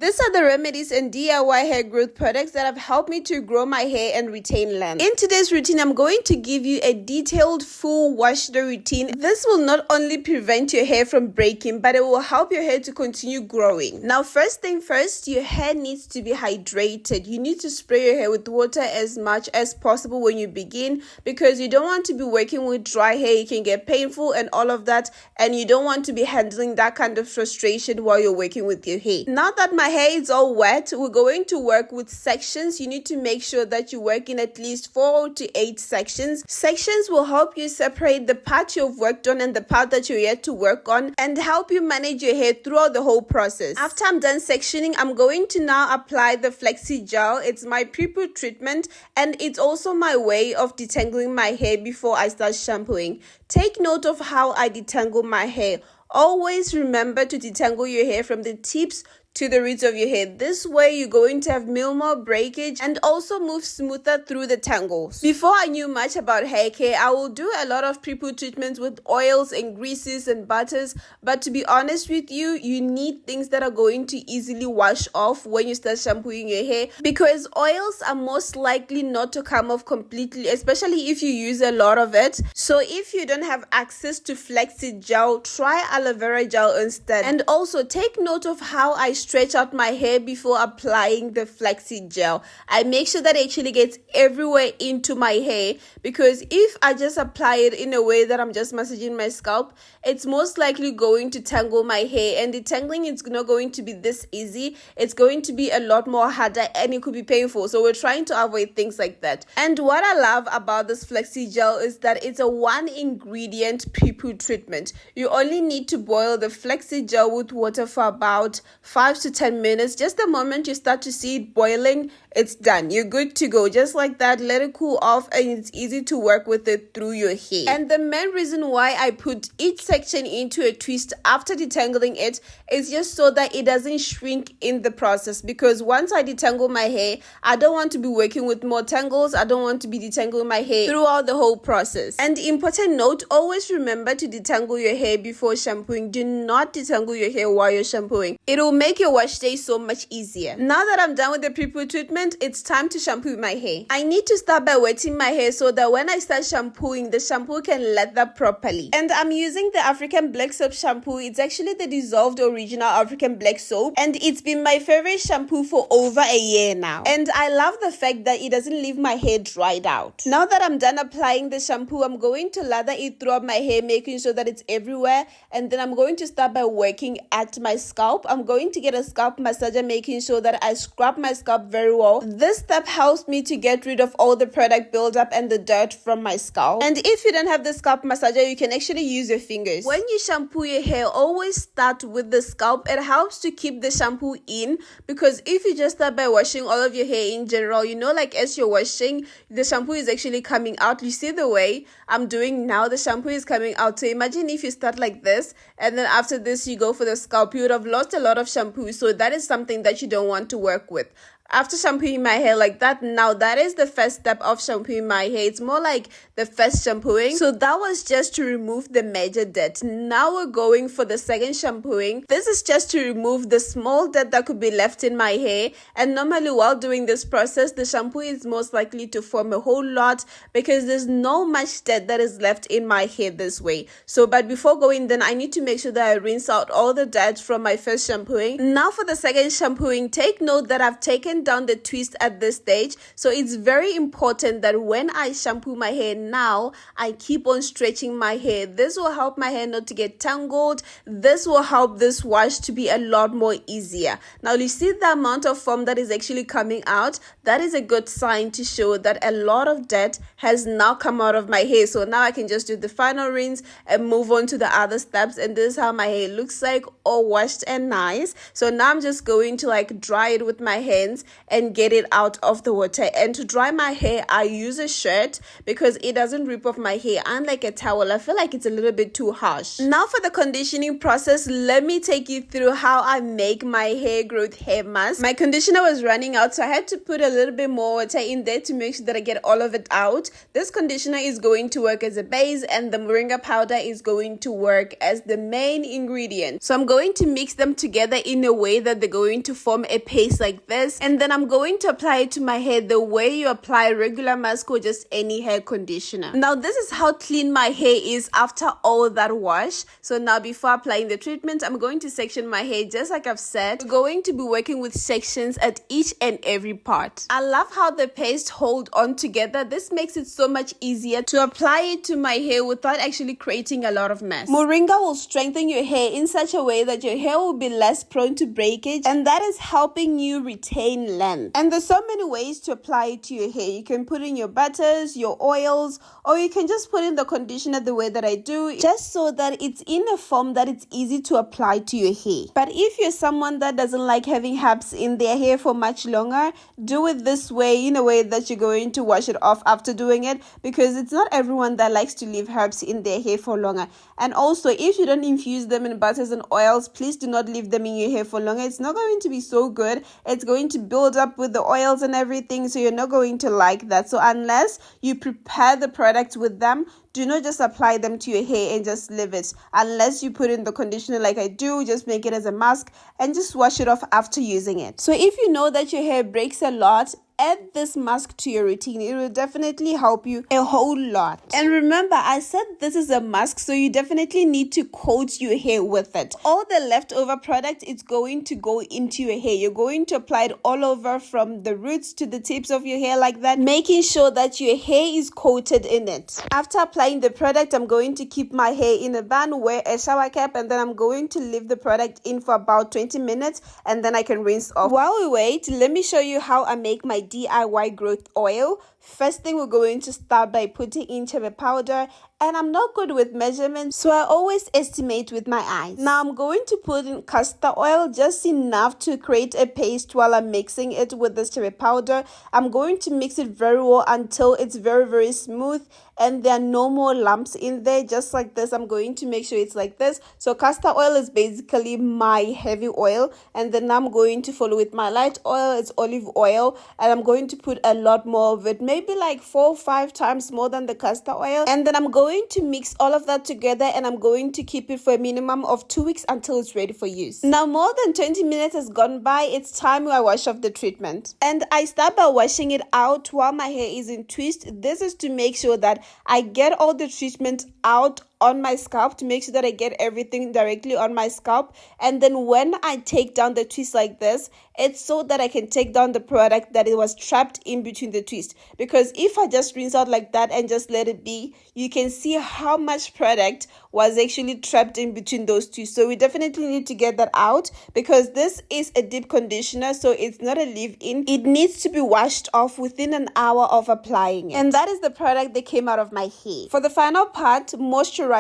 These are the remedies and DIY hair growth products that have helped me to grow my hair and retain length. In today's routine, I'm going to give you a detailed full wash day routine. This will not only prevent your hair from breaking, but it will help your hair to continue growing. Now, first thing first, your hair needs to be hydrated. You need to spray your hair with water as much as possible when you begin, because you don't want to be working with dry hair. It can get painful and all of that, and you don't want to be handling that kind of frustration while you're working with your hair. Now that my hair is all wet, we're going to work with sections. You need to make sure that you work in at least 4 to 8 sections. Sections will help you separate the part you've worked on and the part that you're yet to work on, and help you manage your hair throughout the whole process. After I'm done sectioning, I'm going to now apply the flexi gel. It's my pre-poo treatment, and it's also my way of detangling my hair before I start shampooing. Take note of how I detangle my hair. Always remember to detangle your hair from the tips to the roots of your hair. This way you're going to have minimal breakage and also move smoother through the tangles. Before I knew much about hair care, I will do a lot of pre-poo treatments with oils and greases and butters, but to be honest with you, you need things that are going to easily wash off when you start shampooing your hair, because oils are most likely not to come off completely, especially if you use a lot of it. So if you don't have access to flexi gel, try aloe vera gel instead. And also take note of how I stretch out my hair before applying the flexi gel. I make sure that it actually gets everywhere into my hair, because if I just apply it in a way that I'm just massaging my scalp, it's most likely going to tangle my hair, and detangling is not going to be this easy. It's going to be a lot more harder, and it could be painful. So we're trying to avoid things like that. And what I love about this flexi gel is that it's a 1 ingredient pre-poo treatment. You only need to boil the flexi gel with water for about 5 to 10 minutes. Just the moment you start to see it boiling, it's done. You're good to go. Just like that, let it cool off, and it's easy to work with it through your hair. And the main reason why I put each section into a twist after detangling it is just so that it doesn't shrink in the process, because once I detangle my hair, I don't want to be working with more tangles. I don't want to be detangling my hair throughout the whole process. And important note, always remember to detangle your hair before shampooing. Do not detangle your hair while you're shampooing. It will make your wash day so much easier. Now that I'm done with the pre-poo treatment, it's time to shampoo my hair. I need to start by wetting my hair so that when I start shampooing, the shampoo can lather properly. And I'm using the African black soap shampoo. It's actually the dissolved original African black soap, and it's been my favorite shampoo for over a year now. And I love the fact that it doesn't leave my hair dried out. Now that I'm done applying the shampoo, I'm going to lather it throughout my hair, making sure that it's everywhere. And then I'm going to start by working at my scalp. I'm going to get a scalp massager, making sure that I scrub my scalp very well. This step helps me to get rid of all the product buildup and the dirt from my scalp. And if you don't have the scalp massager, you can actually use your fingers. When you shampoo your hair, always start with the scalp. It helps to keep the shampoo in, because if you just start by washing all of your hair in general, like as you're washing, the shampoo is actually coming out. You see the way I'm doing now, the shampoo is coming out. So imagine if you start like this, and then after this you go for the scalp, you would have lost a lot of shampoo. So that is something that you don't want to work with. After shampooing my hair like that, now that is the first step of shampooing my hair. It's more like the first shampooing. So that was just to remove the major dirt. Now we're going for the second shampooing. This is just to remove the small dirt that could be left in my hair. And normally while doing this process, the shampoo is most likely to form a whole lot, because there's no much dirt that is left in my hair this way. So, but before going then, I need to make sure that I rinse out all the dirt from my first shampooing. Now for the second shampooing, take note that I've taken down the twist at this stage. So it's very important that when I shampoo my hair now, I keep on stretching my hair. This will help my hair not to get tangled. This will help this wash to be a lot more easier. Now you see the amount of foam that is actually coming out. That is a good sign to show that a lot of dirt has now come out of my hair. So now I can just do the final rinse and move on to the other steps. And this is how my hair looks like, all washed and nice. So now I'm just going to dry it with my hands. and get it out of the water. And to dry my hair, I use a shirt because it doesn't rip off my hair. Unlike a towel, I feel like it's a little bit too harsh. Now for the conditioning process, let me take you through how I make my hair growth hair mask. My conditioner was running out, so I had to put a little bit more water in there to make sure that I get all of it out. This conditioner is going to work as a base, and the moringa powder is going to work as the main ingredient. So I'm going to mix them together in a way that they're going to form a paste like this, and then I'm going to apply it to my hair the way you apply regular mask or just any hair conditioner. Now this is how clean my hair is after all that wash. So now before applying the treatment, I'm going to section my hair just like I've said. We're going to be working with sections at each and every part. I love how the paste hold on together. This makes it so much easier to apply it to my hair without actually creating a lot of mess. Moringa will strengthen your hair in such a way that your hair will be less prone to breakage, and that is helping you retain length. And there's so many ways to apply it to your hair. You can put in your butters, your oils, or you can just put in the conditioner the way that I do, just so that it's in a form that it's easy to apply to your hair. But if you're someone that doesn't like having herbs in their hair for much longer, do it this way, in a way that you're going to wash it off after doing it, because it's not everyone that likes to leave herbs in their hair for longer. And also, if you don't infuse them in butters and oils, please do not leave them in your hair for longer. It's not going to be so good. It's going to build up with the oils and everything, so you're not going to like that. So unless you prepare the product with them, do not just apply them to your hair and just leave it. Unless you put in the conditioner like I do, just make it as a mask and just wash it off after using it. So if you know that your hair breaks a lot, add this mask to your routine. It will definitely help you a whole lot. And remember, I said this is a mask, so you definitely need to coat your hair with it. All the leftover product is going to go into your hair. You're going to apply it all over, from the roots to the tips of your hair like that, making sure that your hair is coated in it. After applying the product, I'm going to keep my hair in a bun, wear a shower cap, and then I'm going to leave the product in for about 20 minutes, and then I can rinse off. While we wait, let me show you how I make my DIY growth oil. First thing, we're going to start by putting in cherry powder, and I'm not good with measurements, so I always estimate with my eyes. Now I'm going to put in castor oil, just enough to create a paste while I'm mixing it with this cherry powder. I'm going to mix it very well until it's very, very smooth and there are no more lumps in there, just like this. I'm going to make sure it's like this. So castor oil is basically my heavy oil, and then I'm going to follow with my light oil. It's olive oil, and I'm going to put a lot more of it, maybe like 4 or 5 times more than the castor oil. And then I'm going to mix all of that together, and I'm going to keep it for a minimum of 2 weeks until it's ready for use. Now more than 20 minutes has gone by. It's time I wash off the treatment, and I start by washing it out while my hair is in twist. This is to make sure that I get all the treatment out on my scalp, to make sure that I get everything directly on my scalp. And then when I take down the twist like this, it's so that I can take down the product that it was trapped in between the twist. Because if I just rinse out like that and just let it be, you can see how much product was actually trapped in between those two. So we definitely need to get that out, because this is a deep conditioner, so it's not a leave-in. It needs to be washed off within an hour of applying it. And that is the product that came out of my hair. For the final part, moisturizing.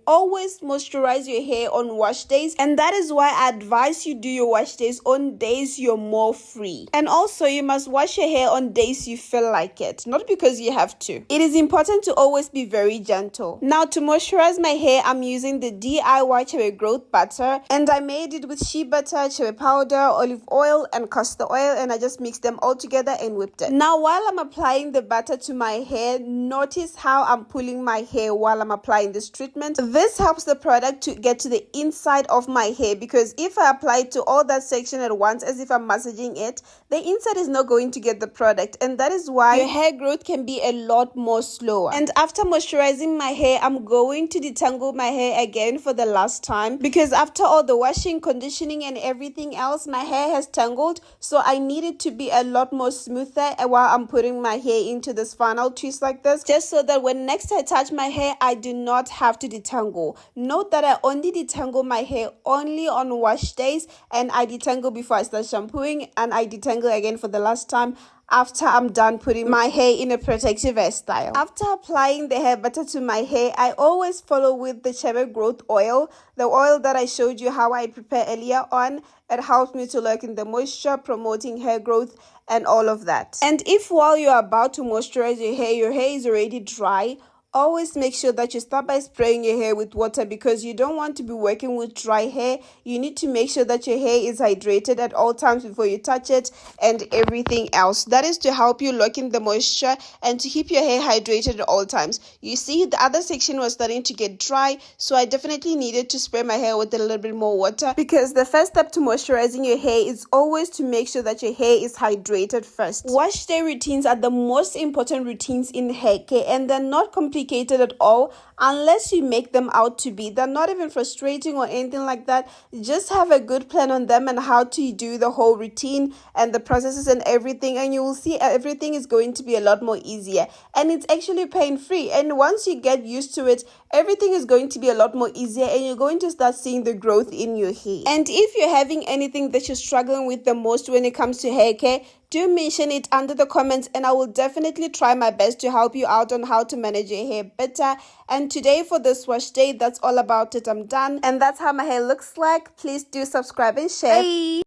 Always moisturize your hair on wash days, and that is why I advise you do your wash days on days you're more free. And also, you must wash your hair on days you feel like it, not because you have to. It is important to always be very gentle. Now, to moisturize my hair, I'm using the DIY cherry growth butter, and I made it with shea butter, cherry powder, olive oil, and castor oil, and I just mixed them all together and whipped it. Now, while I'm applying the butter to my hair, notice how I'm pulling my hair while I'm applying this treatment. This helps the product to get to the inside of my hair, because if I apply it to all that section at once as if I'm massaging it, the inside is not going to get the product, and that is why your hair growth can be a lot more slower. And after moisturizing my hair, I'm going to detangle my hair again for the last time, because after all the washing, conditioning, and everything else, my hair has tangled, so I need it to be a lot more smoother while I'm putting my hair into this final twist like this, just so that when next I touch my hair, I do not have to detangle. Note that I only detangle my hair only on wash days, and I detangle before I start shampooing, and I detangle again for the last time after I'm done putting my hair in a protective hairstyle. After applying the hair butter to my hair, I always follow with the Shampooing growth oil, the oil that I showed you how I prepare earlier on. It helps me to lock in the moisture, promoting hair growth and all of that. And if while you're about to moisturize your hair is already dry, always make sure that you start by spraying your hair with water, because you don't want to be working with dry hair. You need to make sure that your hair is hydrated at all times before you touch it and everything else. That is to help you lock in the moisture and to keep your hair hydrated at all times. You see, the other section was starting to get dry, so I definitely needed to spray my hair with a little bit more water, because the first step to moisturizing your hair is always to make sure that your hair is hydrated first. Wash day routines are the most important routines in hair care, and they're not complicated at all unless you make them out to be. They're not even frustrating or anything like that. Just have a good plan on them and how to do the whole routine and the processes and everything, and you will see everything is going to be a lot more easier, and it's actually pain-free. And once you get used to it, everything is going to be a lot more easier, and you're going to start seeing the growth in your hair. And if you're having anything that you're struggling with the most when it comes to hair care, do mention it under the comments, and I will definitely try my best to help you out on how to manage your hair better. And today for this wash day, that's all about it. I'm done, and that's how my hair looks like. Please do subscribe and share. Bye.